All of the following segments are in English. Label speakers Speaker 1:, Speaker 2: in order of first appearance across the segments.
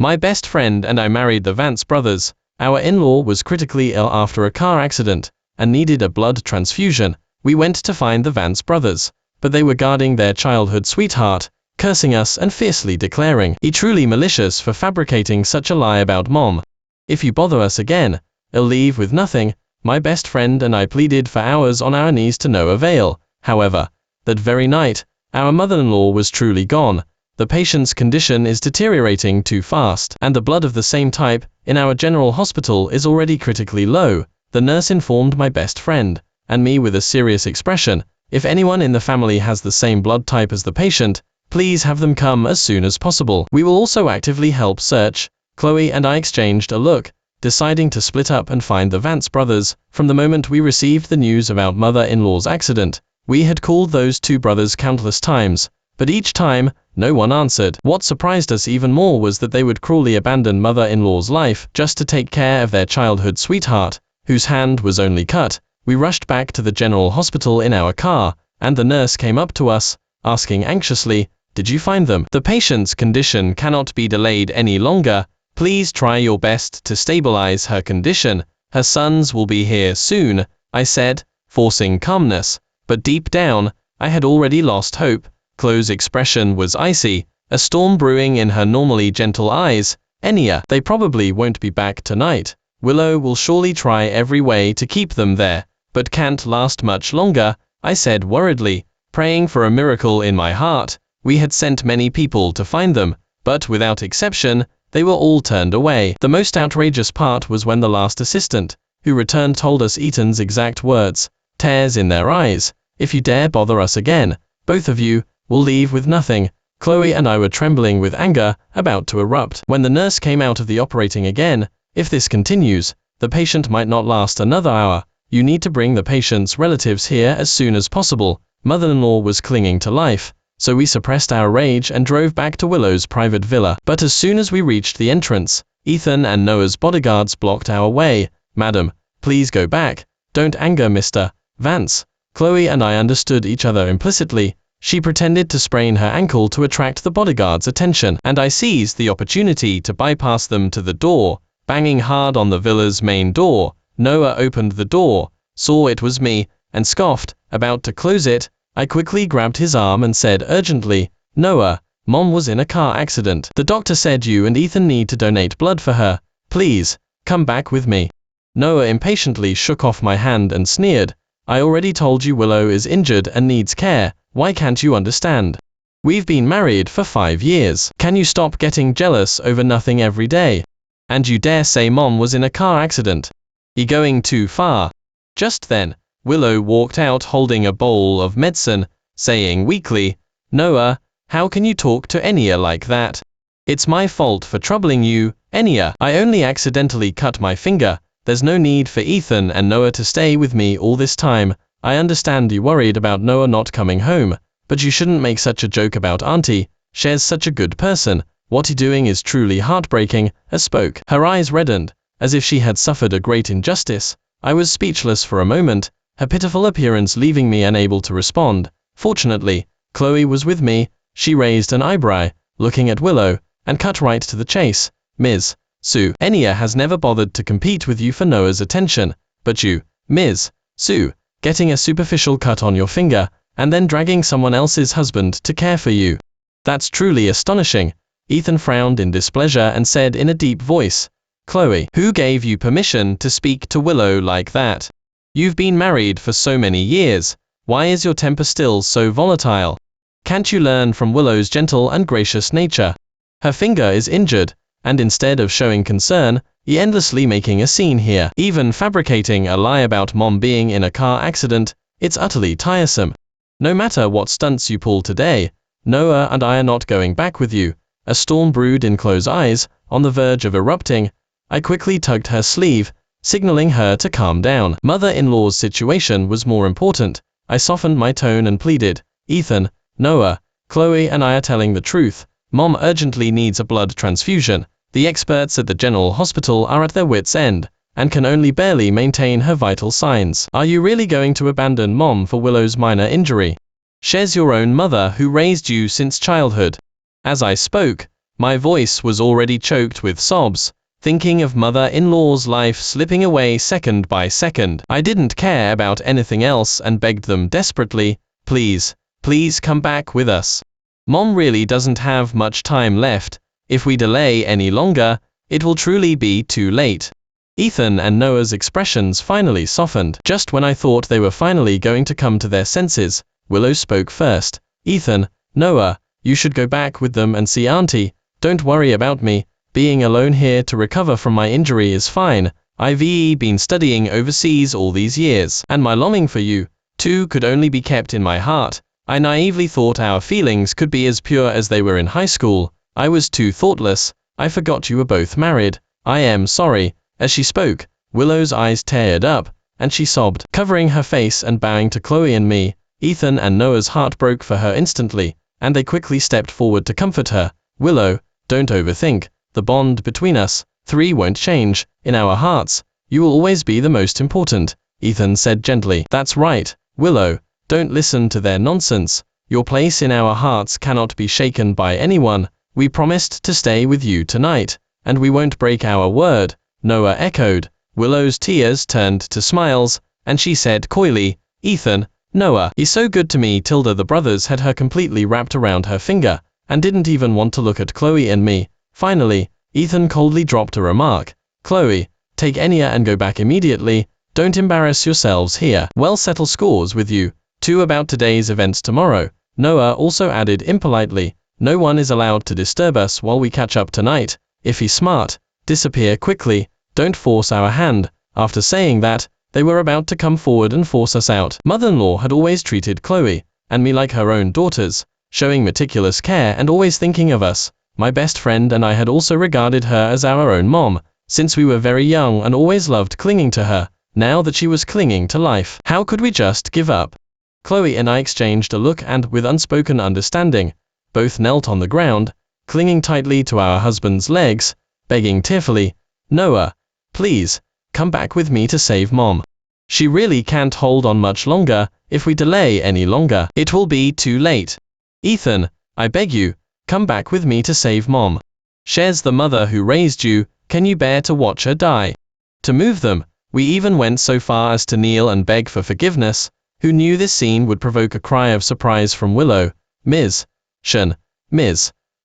Speaker 1: My best friend and I married the Vance brothers. Our in-law was critically ill after a car accident and needed a blood transfusion. We went to find the Vance brothers, but they were guarding their childhood sweetheart, cursing us and fiercely declaring he truly malicious for fabricating such a lie about Mom. If you bother us again, you'll leave with nothing. My best friend and I pleaded for hours on our knees to no avail. However, that very night, our mother-in-law was truly gone. The patient's condition is deteriorating too fast, and the blood of the same type in our general hospital is already critically low. The nurse informed my best friend and me with a serious expression, if anyone in the family has the same blood type as the patient, please have them come as soon as possible. We will also actively help search. Chloe and I exchanged a look, deciding to split up and find the Vance brothers. From the moment we received the news about mother-in-law's accident, we had called those two brothers countless times, but each time, no one answered. What surprised us even more was that they would cruelly abandon mother-in-law's life just to take care of their childhood sweetheart, whose hand was only cut. We rushed back to the general hospital in our car, and the nurse came up to us, asking anxiously, "Did you find them? The patient's condition cannot be delayed any longer. Please try your best to stabilize her condition. Her sons will be here soon," I said, forcing calmness. But deep down, I had already lost hope. Chloe's expression was icy, a storm brewing in her normally gentle eyes. "Enya, they probably won't be back tonight. Willow will surely try every way to keep them there, but can't last much longer," I said worriedly, praying for a miracle in my heart. We had sent many people to find them, but without exception, they were all turned away. The most outrageous part was when the last assistant, who returned, told us Ethan's exact words, tears in their eyes, "If you dare bother us again, both of you will leave with nothing." Chloe and I were trembling with anger, about to erupt. When the nurse came out of the operating again, "If this continues, the patient might not last another hour. You need to bring the patient's relatives here as soon as possible." Mother-in-law was clinging to life, so we suppressed our rage and drove back to Willow's private villa. But as soon as we reached the entrance, Ethan and Noah's bodyguards blocked our way. "Madam, please go back. Don't anger Mr. Vance." Chloe and I understood each other implicitly. She pretended to sprain her ankle to attract the bodyguards' attention, and I seized the opportunity to bypass them to the door, banging hard on the villa's main door. Noah opened the door, saw it was me, and scoffed. About to close it, I quickly grabbed his arm and said urgently, "Noah, Mom was in a car accident. The doctor said you and Ethan need to donate blood for her. Please, come back with me." Noah impatiently shook off my hand and sneered, "I already told you Willow is injured and needs care. Why can't you understand? We've been married for 5 years. Can you stop getting jealous over nothing every day? And you dare say Mom was in a car accident? You're going too far." Just then, Willow walked out holding a bowl of medicine, saying weakly, "Noah, how can you talk to Enya like that? It's my fault for troubling you, Enya. I only accidentally cut my finger. There's no need for Ethan and Noah to stay with me all this time. I understand you worried about Noah not coming home, but you shouldn't make such a joke about Auntie. She's such a good person. What you're doing is truly heartbreaking." As spoke, her eyes reddened, as if she had suffered a great injustice. I was speechless for a moment, her pitiful appearance leaving me unable to respond. Fortunately, Chloe was with me. She raised an eyebrow, looking at Willow, and cut right to the chase. "Ms. Sue, Enya has never bothered to compete with you for Noah's attention, but you, Ms. Sue, getting a superficial cut on your finger, and then dragging someone else's husband to care for you. That's truly astonishing." Ethan frowned in displeasure and said in a deep voice, "Chloe, who gave you permission to speak to Willow like that? You've been married for so many years. Why is your temper still so volatile? Can't you learn from Willow's gentle and gracious nature? Her finger is injured, and instead of showing concern, you're endlessly making a scene here, even fabricating a lie about Mom being in a car accident. It's utterly tiresome. No matter what stunts you pull today, Noah and I are not going back with you." A storm brewed in Chloe's eyes, on the verge of erupting. I quickly tugged her sleeve, signaling her to calm down. Mother-in-law's situation was more important. I softened my tone and pleaded, "Ethan, Noah, Chloe and I are telling the truth. Mom urgently needs a blood transfusion. The experts at the general hospital are at their wits' end, and can only barely maintain her vital signs. Are you really going to abandon Mom for Willow's minor injury? She's your own mother who raised you since childhood." As I spoke, My voice was already choked with sobs, thinking of mother-in-law's life slipping away second by second. I didn't care about anything else and begged them desperately, please, please come back with us. Mom really doesn't have much time left. If we delay any longer, it will truly be too late. Ethan and Noah's expressions finally softened. Just when I thought they were finally going to come to their senses, Willow spoke first. Ethan, Noah, you should go back with them and see Auntie. Don't worry about me. Being alone here to recover from my injury is fine. I've been studying overseas all these years, and my longing for you, too, could only be kept in my heart. I naively thought our feelings could be as pure as they were in high school. I was too thoughtless. I forgot you were both married. I am sorry. As she spoke, Willow's eyes teared up, and she sobbed, covering her face and bowing to Chloe and me. Ethan and Noah's heart broke for her instantly, and they quickly stepped forward to comfort her. Willow, don't overthink. The bond between us three won't change. In our hearts, you will always be the most important, Ethan said gently. That's right, Willow. Don't listen to their nonsense. Your place in our hearts cannot be shaken by anyone. We promised to stay with you tonight, and we won't break our word, Noah echoed. Willow's tears turned to smiles, and she said coyly, Ethan, Noah, he's so good to me. Tilda the brothers had her completely wrapped around her finger, and didn't even want to look at Chloe and me. Finally, Ethan coldly dropped a remark. Chloe, take Enya and go back immediately. Don't embarrass yourselves here. We'll settle scores with you, too, about today's events tomorrow. Noah also added impolitely, no one is allowed to disturb us while we catch up tonight. If he's smart, disappear quickly. Don't force our hand. After saying that, they were about to come forward and force us out. Mother-in-law had always treated Chloe and me like her own daughters, showing meticulous care and always thinking of us. My best friend and I had also regarded her as our own mom, since we were very young, and always loved clinging to her. Now that she was clinging to life, how could we just give up? Chloe and I exchanged a look and, with unspoken understanding, both knelt on the ground, clinging tightly to our husband's legs, begging tearfully, Noah, please, come back with me to save Mom. She really can't hold on much longer. If we delay any longer, it will be too late. Ethan, I beg you, come back with me to save Mom. She's the mother who raised you. Can you bear to watch her die? To move them, we even went so far as to kneel and beg for forgiveness. Who knew this scene would provoke a cry of surprise from Willow? Ms.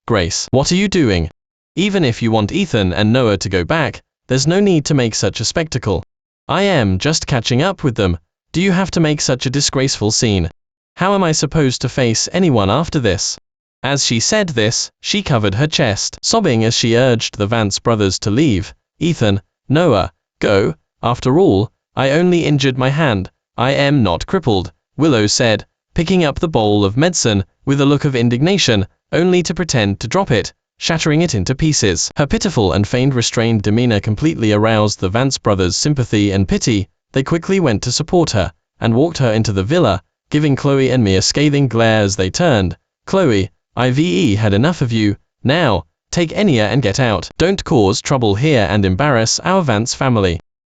Speaker 1: Grace, what are you doing? Even if you want Ethan and Noah to go back, there's no need to make such a spectacle. I am just catching up with them. Do you have to make such a disgraceful scene? How am I supposed to face anyone after this? As she said this, she covered her chest, sobbing as she urged the Vance brothers to leave. Ethan, Noah, go. After all, I only injured my hand. I am not crippled, Willow said, picking up the bowl of medicine with a look of indignation, only to pretend to drop it, shattering it into pieces. Her pitiful and feigned restrained demeanor completely aroused the Vance brothers' sympathy and pity. They quickly went to support her, and walked her into the villa, giving Chloe and me a scathing glare as they turned. Chloe, I've had enough of you. Now, take Enya and get out. Don't cause trouble here and embarrass our Vance family.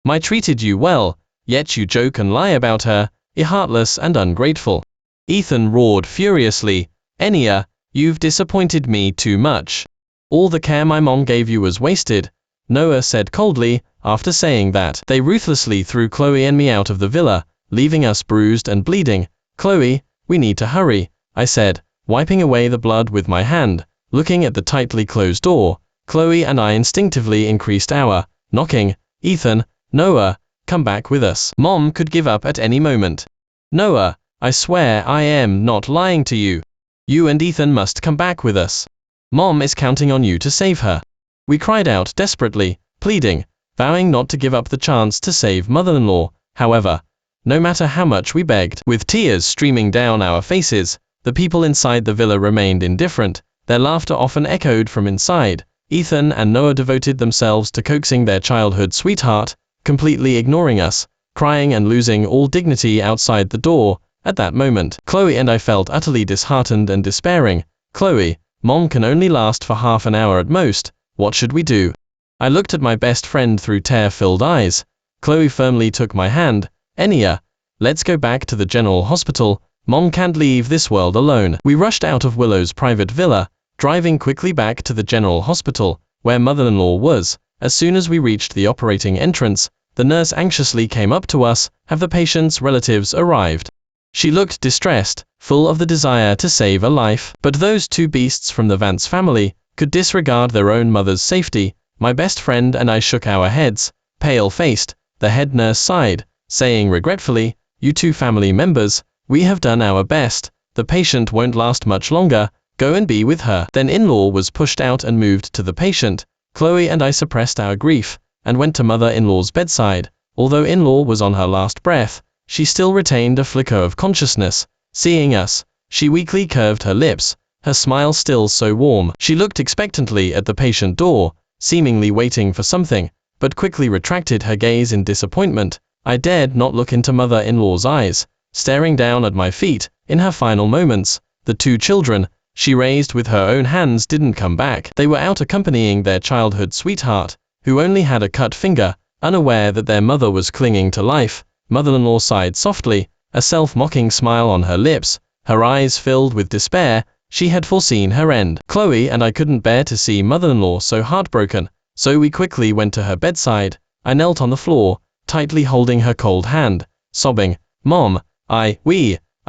Speaker 1: I treated you well, yet you joke and lie about her. You're heartless and ungrateful. Ethan roared furiously. Enya, you've disappointed me too much. All the care my mom gave you was wasted, Noah said coldly. After saying that, they ruthlessly threw Chloe and me out of the villa, leaving us bruised and bleeding. Chloe, we need to hurry, I said, wiping away the blood with my hand. Looking at the tightly closed door, Chloe and I instinctively increased our knocking. Ethan, Noah, come back with us. Mom could give up at any moment. Noah, I swear I am not lying to you. You and Ethan must come back with us. Mom is counting on you to save her. We cried out desperately, pleading, vowing not to give up the chance to save mother-in-law. However, no matter how much we begged, with tears streaming down our faces, the people inside the villa remained indifferent. Their laughter often echoed from inside. Ethan and Noah devoted themselves to coaxing their childhood sweetheart, completely ignoring us, crying and losing all dignity outside the door. At that moment, Chloe and I felt utterly disheartened and despairing. Chloe, Mom can only last for half an hour at most. What should we do? I looked at my best friend through tear-filled eyes. Chloe firmly took my hand. Enya, let's go back to the general hospital. Mom can't leave this world alone. We rushed out of Willow's private villa, driving quickly back to the general hospital, where mother-in-law was. As soon as we reached the operating entrance, the nurse anxiously came up to us. Have the patient's relatives arrived? She looked distressed, full of the desire to save a life. But those two beasts from the Vance family could disregard their own mother's safety. My best friend and I shook our heads, pale-faced. The head nurse sighed, saying regretfully, "You two family members, we have done our best. The patient won't last much longer. Go and be with her." Then in-law was pushed out and moved to the patient. Chloe and I suppressed our grief, and went to mother-in-law's bedside. Although in-law was on her last breath, she still retained a flicker of consciousness. Seeing us, she weakly curved her lips, her smile still so warm. She looked expectantly at the patient door, seemingly waiting for something, but quickly retracted her gaze in disappointment. I dared not look into mother-in-law's eyes, staring down at my feet. In her final moments, the two children she raised with her own hands didn't come back. They were out accompanying their childhood sweetheart, who only had a cut finger, unaware that their mother was clinging to life. Mother-in-law sighed softly, a self-mocking smile on her lips, her eyes filled with despair. She had foreseen her end. Chloe and I couldn't bear to see mother-in-law so heartbroken, so we quickly went to her bedside. I knelt on the floor, tightly holding her cold hand, sobbing, "Mom, I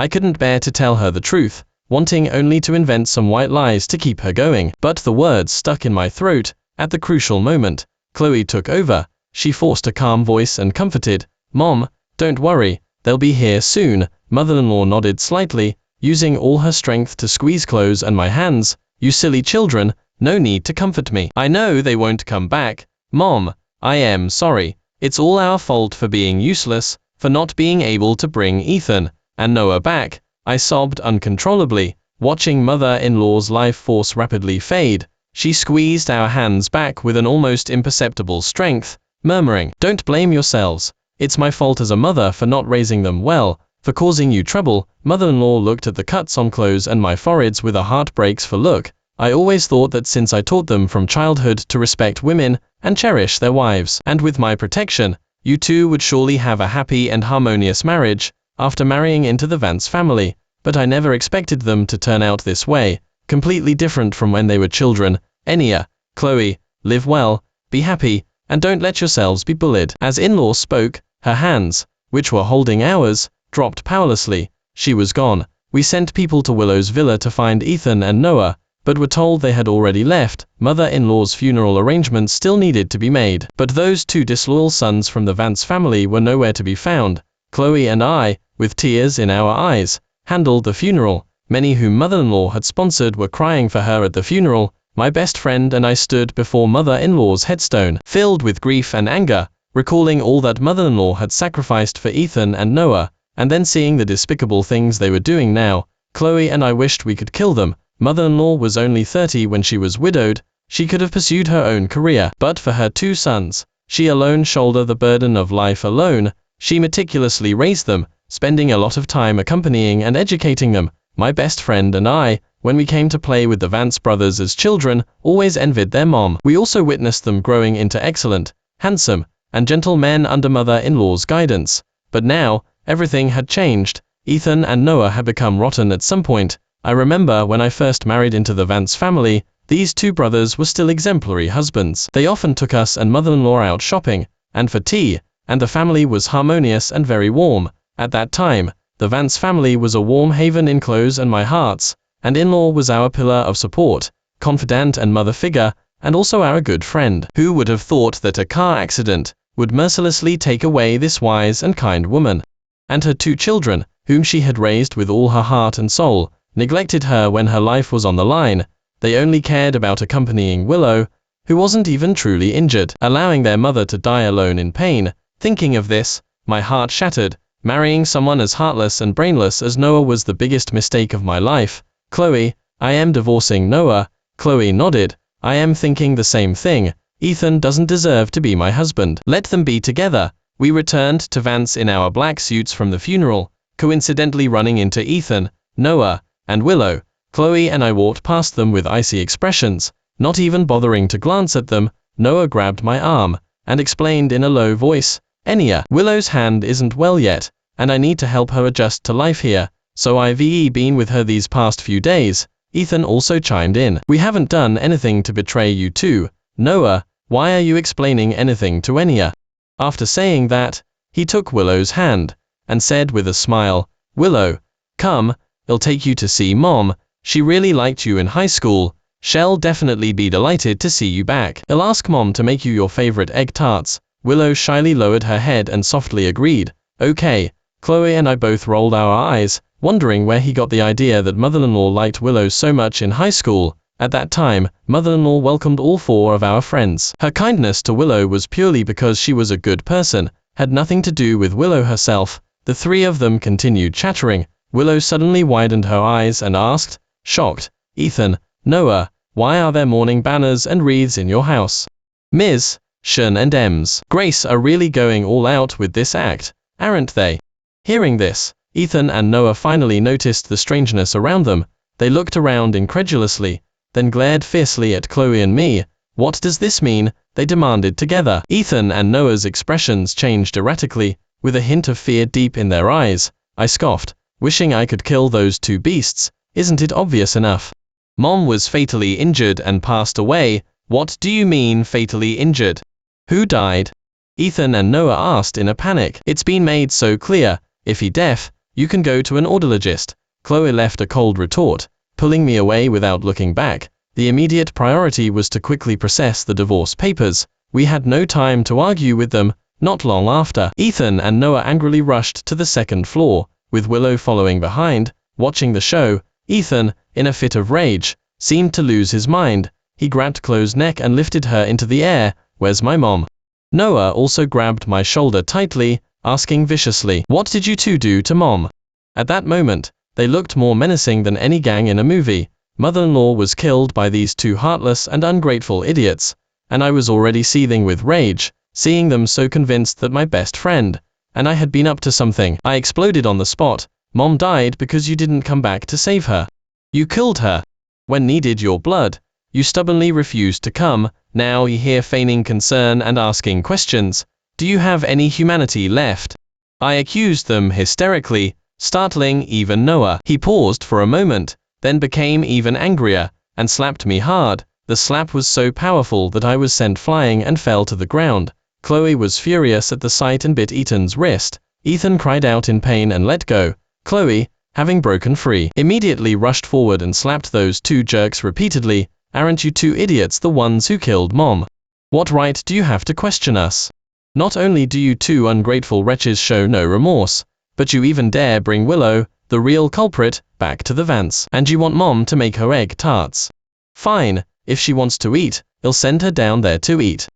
Speaker 1: couldn't bear to tell her the truth, wanting only to invent some white lies to keep her going. But the words stuck in my throat. At the crucial moment, Chloe took over. She forced a calm voice and comforted, "Mom, don't worry, they'll be here soon." Mother-in-law nodded slightly, using all her strength to squeeze close and my hands. "You silly children, no need to comfort me. I know they won't come back. Mom, I am sorry. It's all our fault for being useless, for not being able to bring Ethan and Noah back." I sobbed uncontrollably, watching mother-in-law's life force rapidly fade. She squeezed our hands back with an almost imperceptible strength, murmuring, "Don't blame yourselves. It's my fault as a mother for not raising them well, for causing you trouble." Mother-in-law looked at the cuts on clothes and my foreheads with a heart breaks for look. "I always thought that since I taught them from childhood to respect women and cherish their wives, and with my protection, you two would surely have a happy and harmonious marriage after marrying into the Vance family, but I never expected them to turn out this way, completely different from when they were children. Enya, Chloe, live well, be happy, and don't let yourselves be bullied." As in-law spoke, her hands, which were holding ours, dropped powerlessly. She was gone. We sent people to Willow's villa to find Ethan and Noah, but were told they had already left. Mother-in-law's funeral arrangements still needed to be made, but those two disloyal sons from the Vance family were nowhere to be found. Chloe and I, with tears in our eyes, handled the funeral. Many whom mother-in-law had sponsored were crying for her at the funeral. My best friend and I stood before mother-in-law's headstone, filled with grief and anger, recalling all that mother-in-law had sacrificed for Ethan and Noah, and then seeing the despicable things they were doing now. Chloe and I wished we could kill them. Mother-in-law was only 30 when she was widowed. She could have pursued her own career, but for her two sons, she alone shouldered the burden of life alone. She meticulously raised them, spending a lot of time accompanying and educating them. My best friend and I, when we came to play with the Vance brothers as children, always envied their mom. We also witnessed them growing into excellent, handsome, and gentle men under mother-in-law's guidance. But now, everything had changed. Ethan and Noah had become rotten at some point. I remember when I first married into the Vance family, these two brothers were still exemplary husbands. They often took us and mother-in-law out shopping, and for tea, and the family was harmonious and very warm. At that time, the Vance family was a warm haven in clothes and my hearts, and in-law was our pillar of support, confidant and mother figure, and also our good friend. Who would have thought that a car accident would mercilessly take away this wise and kind woman? And her two children, whom she had raised with all her heart and soul, neglected her when her life was on the line. They only cared about accompanying Willow, who wasn't even truly injured, allowing their mother to die alone in pain. Thinking of this, my heart shattered. Marrying someone as heartless and brainless as Noah was the biggest mistake of my life. "Chloe, I am divorcing Noah." Chloe nodded. "I am thinking the same thing. Ethan doesn't deserve to be my husband. Let them be together." We returned to Vance in our black suits from the funeral, coincidentally running into Ethan, Noah, and Willow. Chloe and I walked past them with icy expressions, not even bothering to glance at them. Noah grabbed my arm and explained in a low voice, "Enya, Willow's hand isn't well yet, and I need to help her adjust to life here, so I've been with her these past few days." Ethan also chimed in. We haven't done anything to betray you two, Noah. Why are you explaining anything to Enya? After saying that, he took Willow's hand and said with a smile, Willow, come, I'll take you to see Mom. She really liked you in high school. She'll definitely be delighted to see you back. I'll ask Mom to make you your favorite egg tarts. Willow shyly lowered her head and softly agreed. Okay. Chloe and I both rolled our eyes, wondering where he got the idea that mother-in-law liked Willow so much in high school. At that time, mother-in-law welcomed all 4 of our friends. Her kindness to Willow was purely because she was a good person, had nothing to do with Willow herself. The 3 of them continued chattering. Willow suddenly widened her eyes and asked, shocked, Ethan, Noah, why are there mourning banners and wreaths in your house? Ms. Sean and Ems. Grace are really going all out with this act, aren't they? Hearing this, Ethan and Noah finally noticed the strangeness around them. They looked around incredulously, then glared fiercely at Chloe and me. What does this mean? They demanded together. Ethan and Noah's expressions changed erratically, with a hint of fear deep in their eyes. I scoffed, wishing I could kill those 2 beasts. Isn't it obvious enough? Mom was fatally injured and passed away. What do you mean fatally injured? Who died? Ethan and Noah asked in a panic. It's been made so clear. If he deaf, you can go to an audiologist. Chloe left a cold retort, pulling me away without looking back. The immediate priority was to quickly process the divorce papers. We had no time to argue with them. Not long after, Ethan and Noah angrily rushed to the 2nd floor, with Willow following behind. Watching the show, Ethan, in a fit of rage, seemed to lose his mind. He grabbed Chloe's neck and lifted her into the air. Where's my mom? Noah also grabbed my shoulder tightly, asking viciously, what did you 2 do to Mom? At that moment, they looked more menacing than any gang in a movie. Mother-in-law was killed by these 2 heartless and ungrateful idiots, and I was already seething with rage, seeing them so convinced that my best friend and I had been up to something. I exploded on the spot. Mom died because you didn't come back to save her. You killed her. When needed your blood, you stubbornly refused to come. Now you're here feigning concern and asking questions. Do you have any humanity left? I accused them hysterically, startling even Noah. He paused for a moment, then became even angrier, and slapped me hard. The slap was so powerful that I was sent flying and fell to the ground. Chloe was furious at the sight and bit Ethan's wrist. Ethan cried out in pain and let go. Chloe, having broken free, immediately rushed forward and slapped those 2 jerks repeatedly. Aren't you 2 idiots the ones who killed Mom? What right do you have to question us? Not only do you 2 ungrateful wretches show no remorse, but you even dare bring Willow, the real culprit, back to the Vance. And you want Mom to make her egg tarts. Fine, if she wants to eat, I'll send her down there to eat.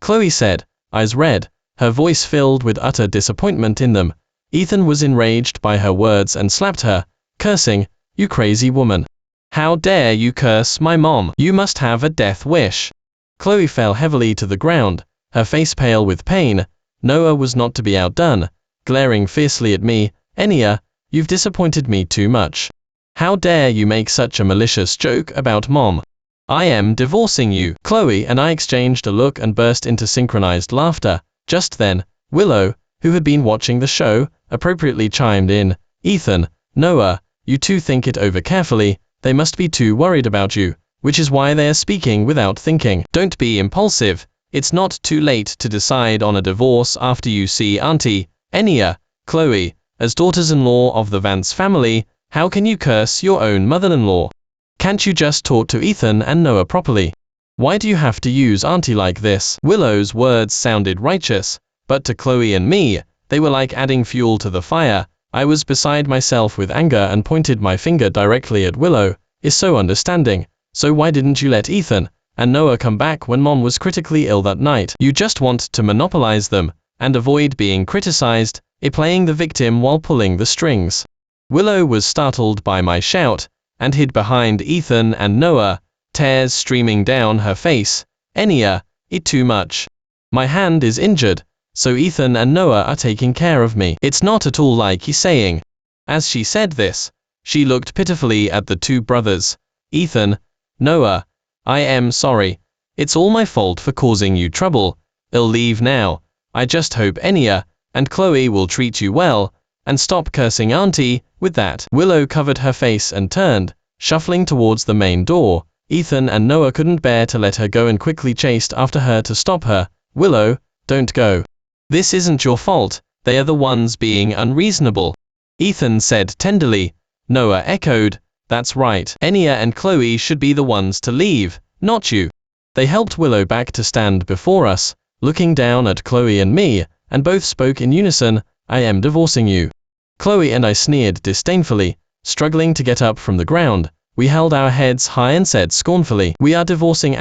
Speaker 1: Chloe said, eyes red, her voice filled with utter disappointment in them. Ethan was enraged by her words and slapped her, cursing, you crazy woman. How dare you curse my mom? You must have a death wish. Chloe fell heavily to the ground, her face pale with pain. Noah was not to be outdone, glaring fiercely at me. Enya, you've disappointed me too much. How dare you make such a malicious joke about Mom? I am divorcing you. Chloe and I exchanged a look and burst into synchronized laughter. Just then, Willow, who had been watching the show, appropriately chimed in. Ethan, Noah, you 2 think it over carefully. They must be too worried about you, which is why they are speaking without thinking. Don't be impulsive. It's not too late to decide on a divorce after you see Auntie, Enya. Chloe, as daughters-in-law of the Vance family, how can you curse your own mother-in-law? Can't you just talk to Ethan and Noah properly? Why do you have to use Auntie like this? Willow's words sounded righteous, but to Chloe and me, they were like adding fuel to the fire. I was beside myself with anger and pointed my finger directly at Willow. Is so understanding. So why didn't you let Ethan and Noah come back when Mom was critically ill that night? You just want to monopolize them and avoid being criticized, playing the victim while pulling the strings. Willow was startled by my shout and hid behind Ethan and Noah, tears streaming down her face. Enya, it too much. My hand is injured, so Ethan and Noah are taking care of me. It's not at all like he's saying. As she said this, she looked pitifully at the 2 brothers. Ethan, Noah, I am sorry. It's all my fault for causing you trouble. I'll leave now. I just hope Enya and Chloe will treat you well, and stop cursing Auntie. With that, Willow covered her face and turned, shuffling towards the main door. Ethan and Noah couldn't bear to let her go and quickly chased after her to stop her. Willow, don't go. This isn't your fault, they are the ones being unreasonable. Ethan said tenderly. Noah echoed, that's right. Enya and Chloe should be the ones to leave, not you. They helped Willow back to stand before us, looking down at Chloe and me, and both spoke in unison, I am divorcing you. Chloe and I sneered disdainfully, struggling to get up from the ground. We held our heads high and said scornfully, we are divorcing you.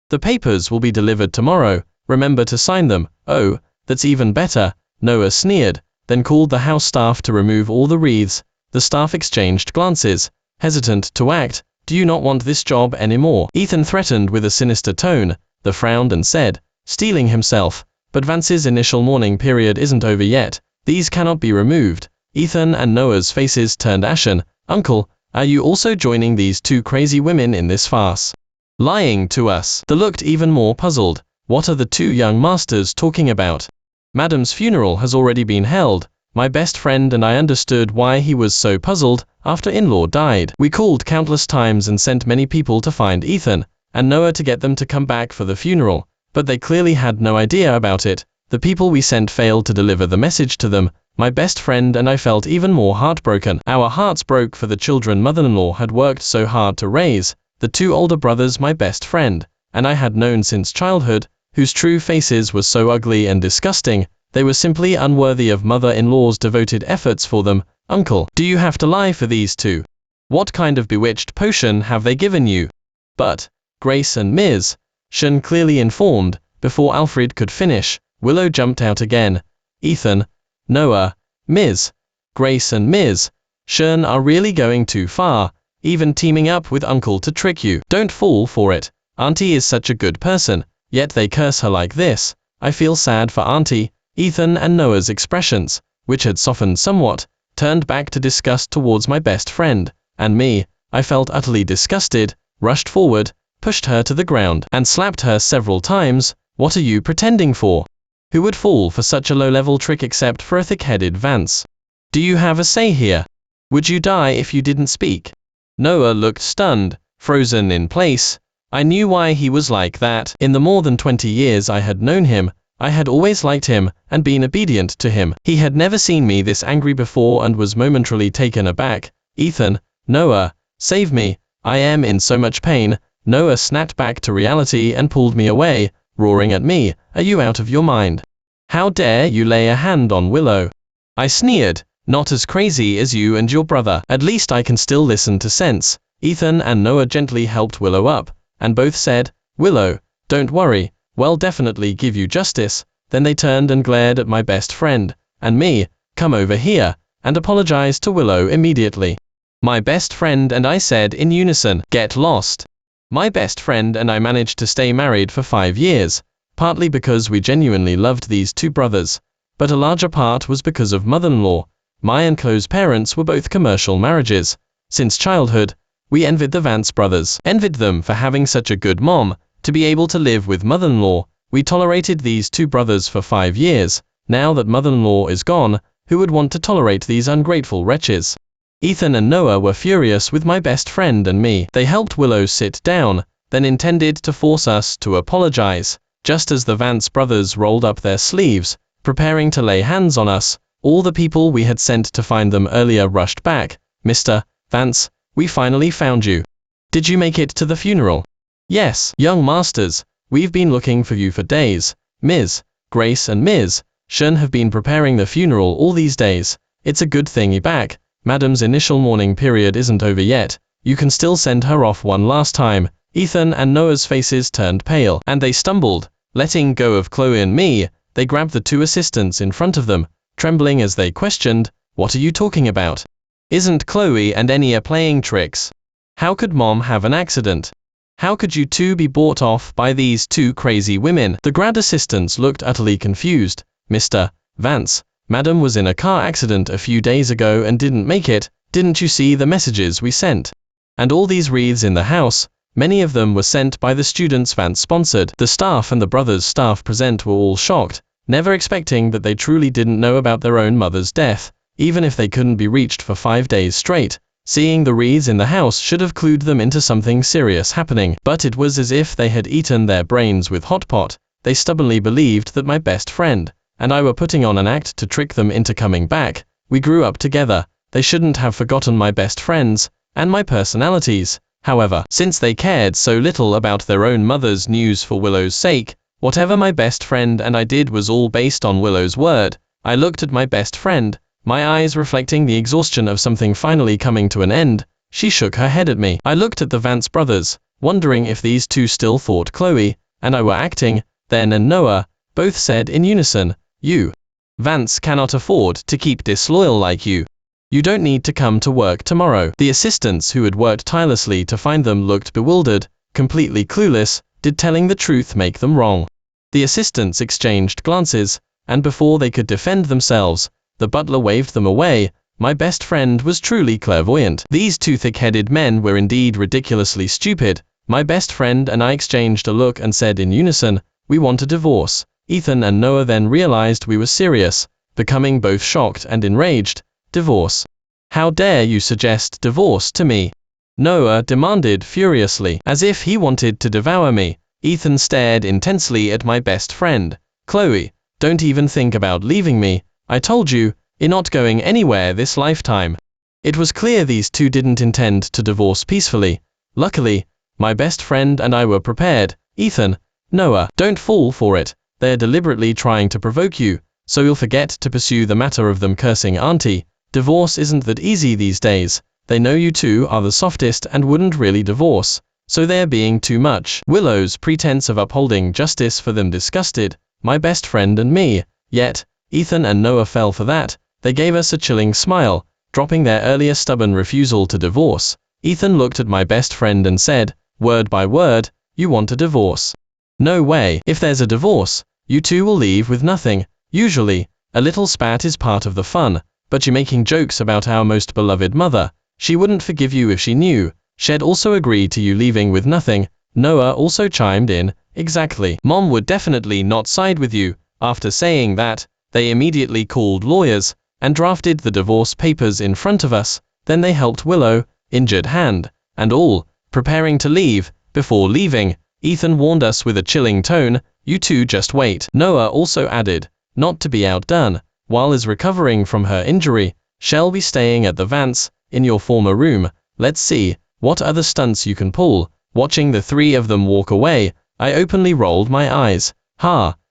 Speaker 1: The papers will be delivered tomorrow, remember to sign them. Oh, that's even better, Noah sneered, then called the house staff to remove all the wreaths. The staff exchanged glances, hesitant to act. Do you not want this job anymore? Ethan threatened with a sinister tone. They frowned and said, steeling himself, but Vance's initial mourning period isn't over yet. These cannot be removed. Ethan and Noah's faces turned ashen. Uncle, are you also joining these two crazy women in this farce? Lying to us. They looked even more puzzled. What are the two young masters talking about? Madam's funeral has already been held. My best friend and I understood why he was so puzzled after in-law died. We called countless times and sent many people to find Ethan and Noah to get them to come back for the funeral, but they clearly had no idea about it. The people we sent failed to deliver the message to them. My best friend and I felt even more heartbroken. Our hearts broke for the children mother-in-law had worked so hard to raise, the two older brothers my best friend and I had known since childhood, whose true faces were so ugly and disgusting. They were simply unworthy of mother-in-law's devoted efforts for them. Uncle, do you have to lie for these two? What kind of bewitched potion have they given you? But Grace and Ms. Shen clearly informed. Before Alfred could finish, Willow jumped out again. Ethan, Noah, Ms. Grace and Ms. Shen are really going too far, even teaming up with Uncle to trick you. Don't fall for it. Auntie is such a good person, yet they curse her like this. I feel sad for Auntie. Ethan and Noah's expressions, which had softened somewhat, turned back to disgust towards my best friend, and me. I felt utterly disgusted, rushed forward, pushed her to the ground, and slapped her several times. What are you pretending for? Who would fall for such a low-level trick except for a thick-headed Vance? Do you have a say here? Would you die if you didn't speak? Noah looked stunned, frozen in place. I knew why he was like that. In the more than 20 years I had known him, I had always liked him and been obedient to him. He had never seen me this angry before and was momentarily taken aback. Ethan, Noah, save me. I am in so much pain. Noah snapped back to reality and pulled me away, roaring at me. Are you out of your mind? How dare you lay a hand on Willow? I sneered. Not as crazy as you and your brother. At least I can still listen to sense. Ethan and Noah gently helped Willow up, and both said, Willow, don't worry. We'll definitely give you justice. Then they turned and glared at my best friend and me. Come over here, and apologized to Willow immediately. My best friend and I said in unison, get lost. My best friend and I managed to stay married for 5 years, partly because we genuinely loved these two brothers, but a larger part was because of mother-in-law. My and Chloe's parents were both commercial marriages. Since childhood, we envied the Vance brothers, envied them for having such a good mom, to be able to live with mother-in-law. We tolerated these two brothers for 5 years. Now that mother-in-law is gone, who would want to tolerate these ungrateful wretches? Ethan and Noah were furious with my best friend and me. They helped Willow sit down, then intended to force us to apologize. Just as the Vance brothers rolled up their sleeves, preparing to lay hands on us, all the people we had sent to find them earlier rushed back. Mr. Vance, we finally found you. Did you make it to the funeral? Yes, young masters, we've been looking for you for days. Ms. Grace and Ms. Shen have been preparing the funeral all these days. It's a good thing you're back. Madam's initial mourning period isn't over yet. You can still send her off one last time. Ethan and Noah's faces turned pale, and they stumbled. Letting go of Chloe and me, they grabbed the two assistants in front of them, trembling as they questioned, what are you talking about? Isn't Chloe and Enya playing tricks? How could Mom have an accident? How could you two be bought off by these two crazy women? The grad assistants looked utterly confused. Mr. Vance, Madam was in a car accident a few days ago and didn't make it. Didn't you see the messages we sent? And all these wreaths in the house, many of them were sent by the students Vance sponsored. The staff and the brothers' staff present were all shocked, never expecting that they truly didn't know about their own mother's death, even if they couldn't be reached for 5 days straight. Seeing the Rees in the house should have clued them into something serious happening, but it was as if they had eaten their brains with hot pot. They stubbornly believed that my best friend and I were putting on an act to trick them into coming back. We grew up together. They shouldn't have forgotten my best friends and my personalities. However, since they cared so little about their own mother's news for Willow's sake, whatever my best friend and I did was all based on Willow's word. I looked at my best friend, my eyes reflecting the exhaustion of something finally coming to an end. She shook her head at me. I looked at the Vance brothers, wondering if these two still thought Chloe and I were acting. Then and Noah both said in unison, "You, Vance, cannot afford to keep disloyal like you. You don't need to come to work tomorrow." The assistants who had worked tirelessly to find them looked bewildered, completely clueless. Did telling the truth make them wrong? The assistants exchanged glances, and before they could defend themselves, the butler waved them away. My best friend was truly clairvoyant. These two thick-headed men were indeed ridiculously stupid. My best friend and I exchanged a look and said in unison, "We want a divorce." Ethan and Noah then realized we were serious, becoming both shocked and enraged. "Divorce? How dare you suggest divorce to me?" Noah demanded furiously, as if he wanted to devour me. Ethan stared intensely at my best friend. "Chloe, don't even think about leaving me. I told you, you're not going anywhere this lifetime." It was clear these two didn't intend to divorce peacefully. Luckily, my best friend and I were prepared. "Ethan, Noah, don't fall for it. They're deliberately trying to provoke you, so you'll forget to pursue the matter of them cursing Auntie. Divorce isn't that easy these days. They know you two are the softest and wouldn't really divorce, so they're being too much." Willow's pretense of upholding justice for them disgusted my best friend and me, yet Ethan and Noah fell for that. They gave us a chilling smile, dropping their earlier stubborn refusal to divorce. Ethan looked at my best friend and said, word by word, "You want a divorce? No way. If there's a divorce, you two will leave with nothing. Usually, a little spat is part of the fun, but you're making jokes about our most beloved mother. She wouldn't forgive you if she knew." Shed also agreed to you leaving with nothing. Noah also chimed in, "Exactly. Mom would definitely not side with you." After saying that, they immediately called lawyers and drafted the divorce papers in front of us. Then they helped Willow, injured hand and all, preparing to leave. Before leaving, Ethan warned us with a chilling tone, "You two just wait." Noah also added, not to be outdone, while is recovering from her injury, "Shall be staying at the Vance, in your former room. Let's see what other stunts you can pull." Watching the three of them walk away, I openly rolled my eyes.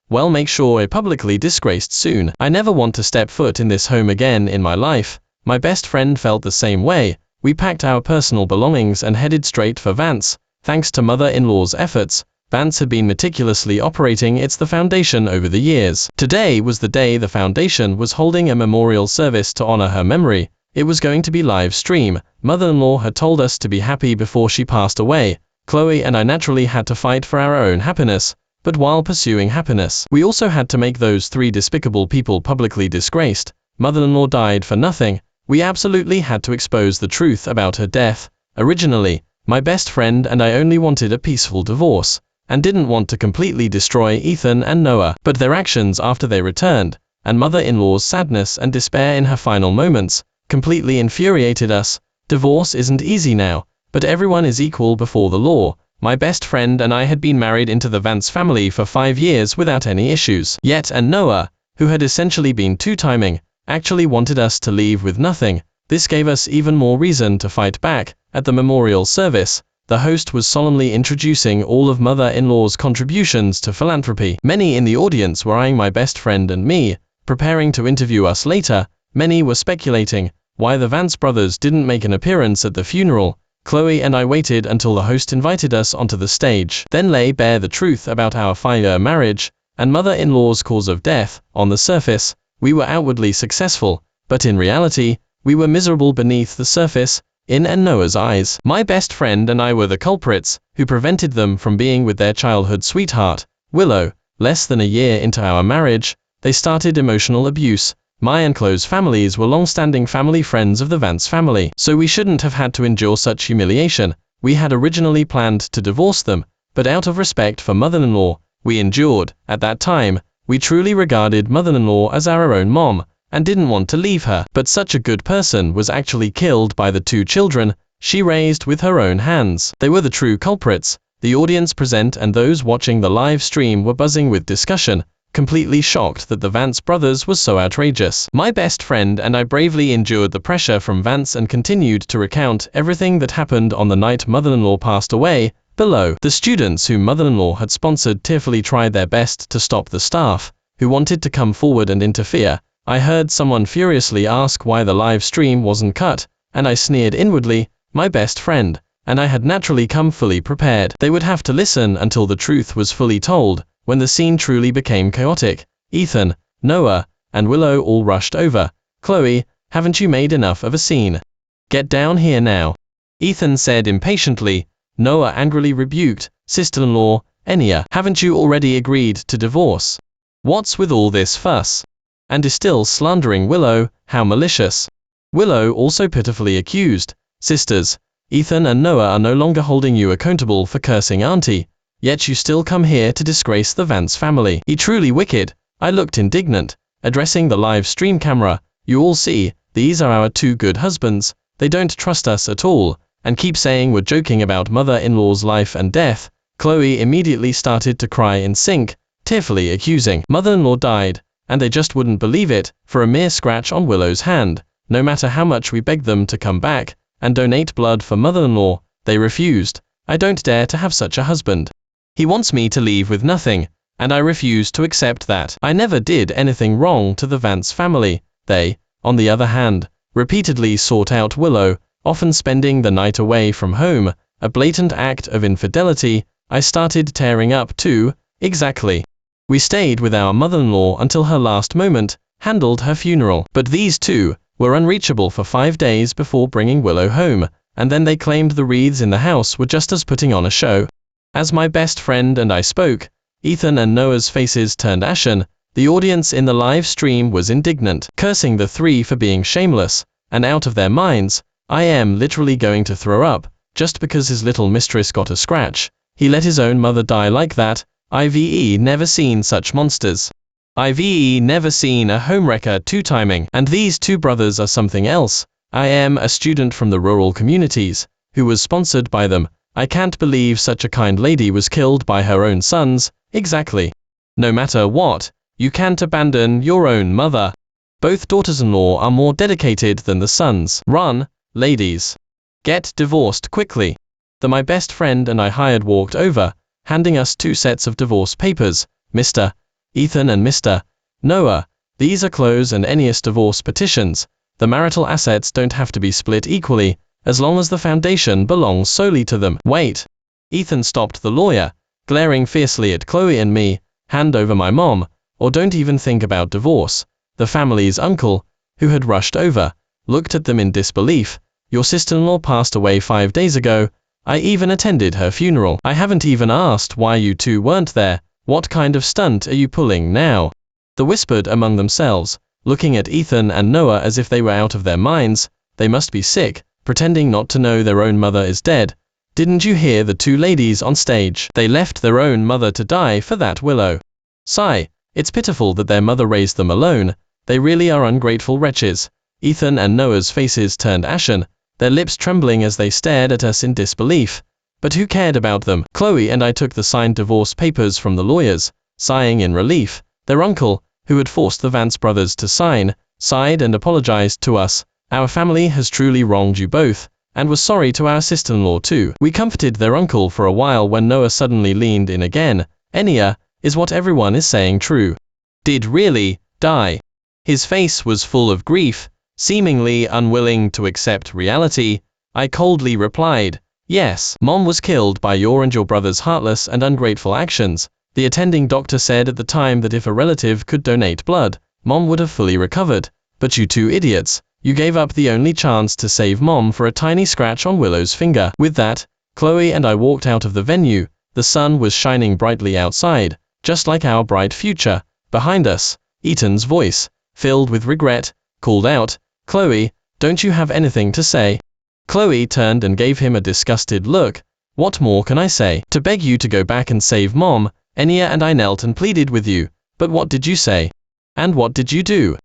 Speaker 1: Well, make sure you're publicly disgraced soon. I never want to step foot in this home again in my life. My best friend felt the same way. We packed our personal belongings and headed straight for Vance. Thanks to mother-in-law's efforts, Vance had been meticulously operating the foundation over the years. Today was the day the foundation was holding a memorial service to honor her memory. It was going to be live stream. Mother-in-law had told us to be happy before she passed away. Chloe and I naturally had to fight for our own happiness, but while pursuing happiness, we also had to make those three despicable people publicly disgraced. Mother-in-law died for nothing. We absolutely had to expose the truth about her death. Originally, my best friend and I only wanted a peaceful divorce, and didn't want to completely destroy Ethan and Noah. But their actions after they returned, and mother-in-law's sadness and despair in her final moments, completely infuriated us. Divorce isn't easy now, but everyone is equal before the law. My best friend and I had been married into the Vance family for 5 years without any issues. Yet and Noah, who had essentially been two-timing, actually wanted us to leave with nothing. This gave us even more reason to fight back. At the memorial service, the host was solemnly introducing all of mother-in-law's contributions to philanthropy. Many in the audience were eyeing my best friend and me, preparing to interview us later. Many were speculating why the Vance brothers didn't make an appearance at the funeral. Chloe and I waited until the host invited us onto the stage, then lay bare the truth about our 5-year marriage and mother-in-law's cause of death. On the surface, we were outwardly successful, but in reality, we were miserable beneath the surface. In and Noah's eyes, my best friend and I were the culprits who prevented them from being with their childhood sweetheart, Willow. Less than a year into our marriage, they started emotional abuse. My and Chloe's families were long-standing family friends of the Vance family, so we shouldn't have had to endure such humiliation. We had originally planned to divorce them, but out of respect for mother-in-law, we endured. At that time, we truly regarded mother-in-law as our own mom. and didn't want to leave her. But such a good person was actually killed by the 2 children she raised with her own hands. They were the true culprits. The audience present and those watching the live stream were buzzing with discussion, completely shocked that the Vance brothers was so outrageous. My best friend and I bravely endured the pressure from Vance and continued to recount everything that happened on the night mother-in-law passed away. Below, the students whom mother-in-law had sponsored tearfully tried their best to stop the staff, who wanted to come forward and interfere. I heard someone furiously ask why the live stream wasn't cut, and I sneered inwardly, my best friend, and I had naturally come fully prepared. They would have to listen until the truth was fully told. When the scene truly became chaotic, Ethan, Noah, and Willow all rushed over. Chloe, haven't you made enough of a scene? Get down here now. Ethan said impatiently. Noah angrily rebuked, sister-in-law, Enya, haven't you already agreed to divorce? What's with all this fuss? And is still slandering Willow, how malicious. Willow also pitifully accused, sisters, Ethan and Noah are no longer holding you accountable for cursing auntie, yet you still come here to disgrace the Vance family. Truly wicked, I looked indignant, addressing the live stream camera. You all see, these are our 2 good husbands, they don't trust us at all, and keep saying we're joking about mother-in-law's life and death. Chloe immediately started to cry in sync, tearfully accusing. Mother-in-law died, and they just wouldn't believe it, for a mere scratch on Willow's hand. No matter how much we begged them to come back and donate blood for mother-in-law, they refused. I don't dare to have such a husband. He wants me to leave with nothing, and I refuse to accept that. I never did anything wrong to the Vance family. They, on the other hand, repeatedly sought out Willow, often spending the night away from home, a blatant act of infidelity. I started tearing up too. Exactly. We stayed with our mother-in-law until her last moment, handled her funeral. But these 2 were unreachable for 5 days before bringing Willow home, and then they claimed the wreaths in the house were just as putting on a show. As my best friend and I spoke, Ethan and Noah's faces turned ashen. The audience in the live stream was indignant, cursing the 3 for being shameless and out of their minds. I am literally going to throw up, just because his little mistress got a scratch. He let his own mother die like that. I've never seen such monsters. I've never seen a homewrecker 2 timing. And these 2 brothers are something else. I am a student from the rural communities, who was sponsored by them. I can't believe such a kind lady was killed by her own sons. Exactly. No matter what, you can't abandon your own mother. Both daughters-in-law are more dedicated than the sons. Run, ladies. Get divorced quickly. My best friend and I hired walked over, handing us 2 sets of divorce papers. Mr. Ethan and Mr. Noah, these are Chloe's and Enya's divorce petitions. The marital assets don't have to be split equally, as long as the foundation belongs solely to them. Wait. Ethan stopped the lawyer, glaring fiercely at Chloe and me. Hand over my mom, or don't even think about divorce. The family's uncle, who had rushed over, looked at them in disbelief. Your sister-in-law passed away 5 days ago. I even attended her funeral. I haven't even asked why you 2 weren't there. What kind of stunt are you pulling now? They whispered among themselves, looking at Ethan and Noah as if they were out of their minds. They must be sick, pretending not to know their own mother is dead. Didn't you hear the 2 ladies on stage? They left their own mother to die for that Willow. Sigh, it's pitiful that their mother raised them alone. They really are ungrateful wretches. Ethan and Noah's faces turned ashen, their lips trembling as they stared at us in disbelief. But who cared about them? Chloe and I took the signed divorce papers from the lawyers, sighing in relief. Their uncle, who had forced the Vance brothers to sign, sighed and apologized to us. Our family has truly wronged you both, and was sorry to our sister-in-law too. We comforted their uncle for a while when Noah suddenly leaned in again. Enya, is what everyone is saying true? Did really die? His face was full of grief, seemingly unwilling to accept reality. I coldly replied, yes. Mom was killed by your and your brother's heartless and ungrateful actions. The attending doctor said at the time that if a relative could donate blood, Mom would have fully recovered. But you 2 idiots, you gave up the only chance to save Mom for a tiny scratch on Willow's finger. With that, Chloe and I walked out of the venue. The sun was shining brightly outside, just like our bright future. Behind us, Ethan's voice, filled with regret, called out, Chloe, don't you have anything to say? Chloe turned and gave him a disgusted look. What more can I say? To beg you to go back and save Mom. Enya and I knelt and pleaded with you. But what did you say? And what did you do?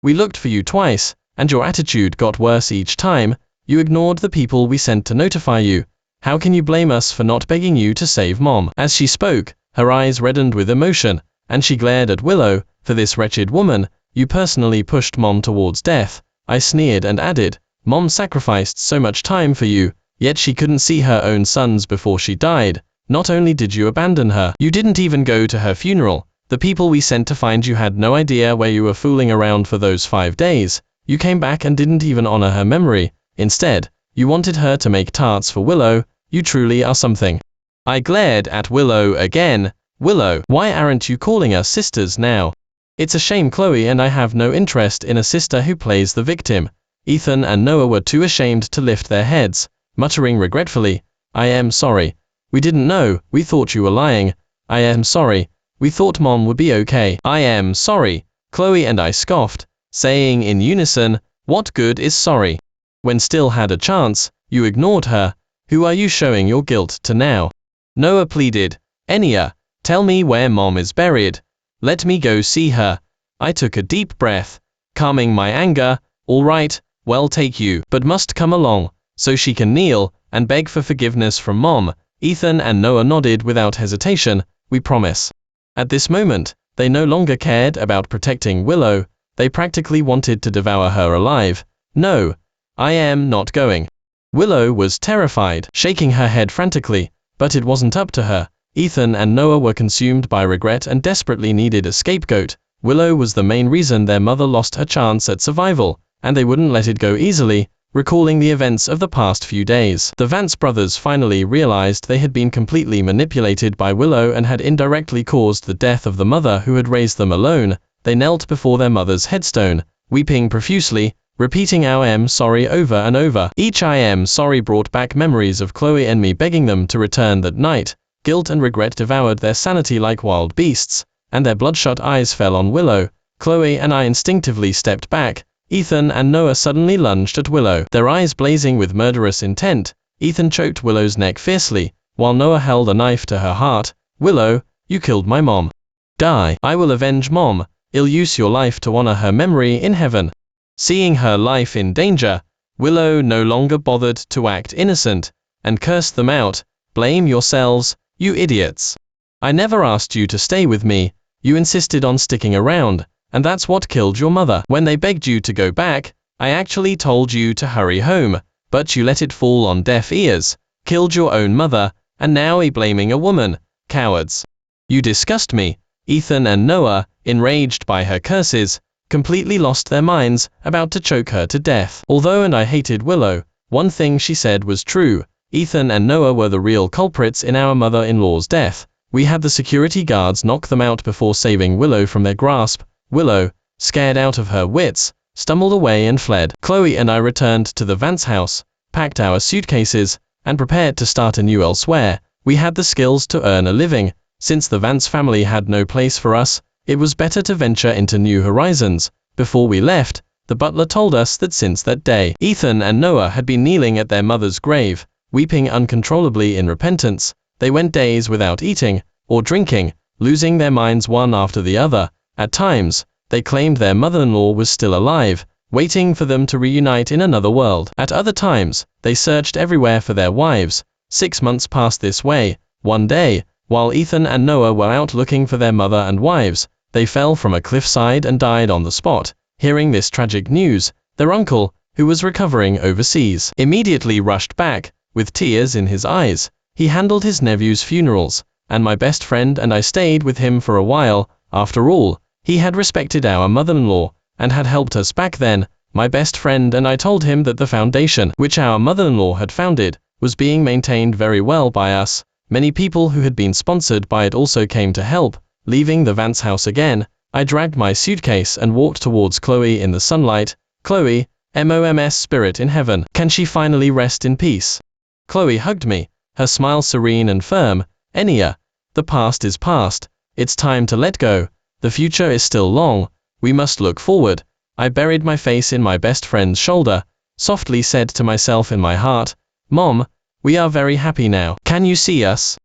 Speaker 1: We looked for you twice, and your attitude got worse each time. You ignored the people we sent to notify you. How can you blame us for not begging you to save Mom?" As she spoke, her eyes reddened with emotion, and she glared at Willow. "For this wretched woman, you personally pushed Mom towards death." I sneered and added, "Mom sacrificed so much time for you, yet she couldn't see her own sons before she died. Not only did you abandon her, you didn't even go to her funeral. The people we sent to find you had no idea where you were fooling around for those 5 days. You came back and didn't even honor her memory. Instead, you wanted her to make tarts for Willow. You truly are something." I glared at Willow again. "Willow, why aren't you calling us sisters now? It's a shame Chloe and I have no interest in a sister who plays the victim." Ethan and Noah were too ashamed to lift their heads, muttering regretfully, "I am sorry. We didn't know, we thought you were lying. I am sorry. We thought Mom would be okay." "I am sorry," Chloe and I scoffed, saying in unison, "What good is sorry? When still had a chance, you ignored her. Who are you showing your guilt to now?" Noah pleaded, "Enya, tell me where Mom is buried. Let me go see her." I took a deep breath, calming my anger. "All right, well take you, but must come along, so she can kneel and beg for forgiveness from Mom." Ethan and Noah nodded without hesitation. "We promise." At this moment, they no longer cared about protecting Willow. They practically wanted to devour her alive. "No, I am not going." Willow was terrified, shaking her head frantically, but it wasn't up to her. Ethan and Noah were consumed by regret and desperately needed a scapegoat. Willow was the main reason their mother lost her chance at survival, and they wouldn't let it go easily. Recalling the events of the past few days, the Vance brothers finally realized they had been completely manipulated by Willow and had indirectly caused the death of the mother who had raised them alone. They knelt before their mother's headstone, weeping profusely, repeating "I am sorry" over and over. Each "I am sorry" brought back memories of Chloe and me begging them to return that night. Guilt and regret devoured their sanity like wild beasts, and their bloodshot eyes fell on Willow. Chloe and I instinctively stepped back. Ethan and Noah suddenly lunged at Willow, their eyes blazing with murderous intent. Ethan choked Willow's neck fiercely, while Noah held a knife to her heart. "Willow, you killed my mom. Die. I will avenge Mom. I'll use your life to honor her memory in heaven." Seeing her life in danger, Willow no longer bothered to act innocent, and cursed them out. "Blame yourselves, you idiots. I never asked you to stay with me. You insisted on sticking around, and that's what killed your mother. When they begged you to go back, I actually told you to hurry home, but you let it fall on deaf ears, killed your own mother, and now you're blaming a woman. Cowards. You disgust me." Ethan and Noah, enraged by her curses, completely lost their minds, about to choke her to death. Although I hated Willow, one thing she said was true. Ethan and Noah were the real culprits in our mother-in-law's death. We had the security guards knock them out before saving Willow from their grasp. Willow, scared out of her wits, stumbled away and fled. Chloe and I returned to the Vance house, packed our suitcases, and prepared to start anew elsewhere. We had the skills to earn a living. Since the Vance family had no place for us, it was better to venture into new horizons. Before we left, the butler told us that since that day, Ethan and Noah had been kneeling at their mother's grave, weeping uncontrollably in repentance. They went days without eating or drinking, losing their minds one after the other. At times, they claimed their mother-in-law was still alive, waiting for them to reunite in another world. At other times, they searched everywhere for their wives. 6 months passed this way. One day, while Ethan and Noah were out looking for their mother and wives, they fell from a cliffside and died on the spot. Hearing this tragic news, their uncle, who was recovering overseas, immediately rushed back, with tears in his eyes. He handled his nephew's funerals, and my best friend and I stayed with him for a while. After all, he had respected our mother-in-law, and had helped us back then. My best friend and I told him that the foundation, which our mother-in-law had founded, was being maintained very well by us. Many people who had been sponsored by it also came to help. Leaving the Vance house again, I dragged my suitcase and walked towards Chloe in the sunlight. "Chloe, MOMS spirit in heaven, can she finally rest in peace?" Chloe hugged me, her smile serene and firm. "Enya, the past is past. It's time to let go. The future is still long. We must look forward." I buried my face in my best friend's shoulder, softly said to myself in my heart, "Mom, we are very happy now. Can you see us?"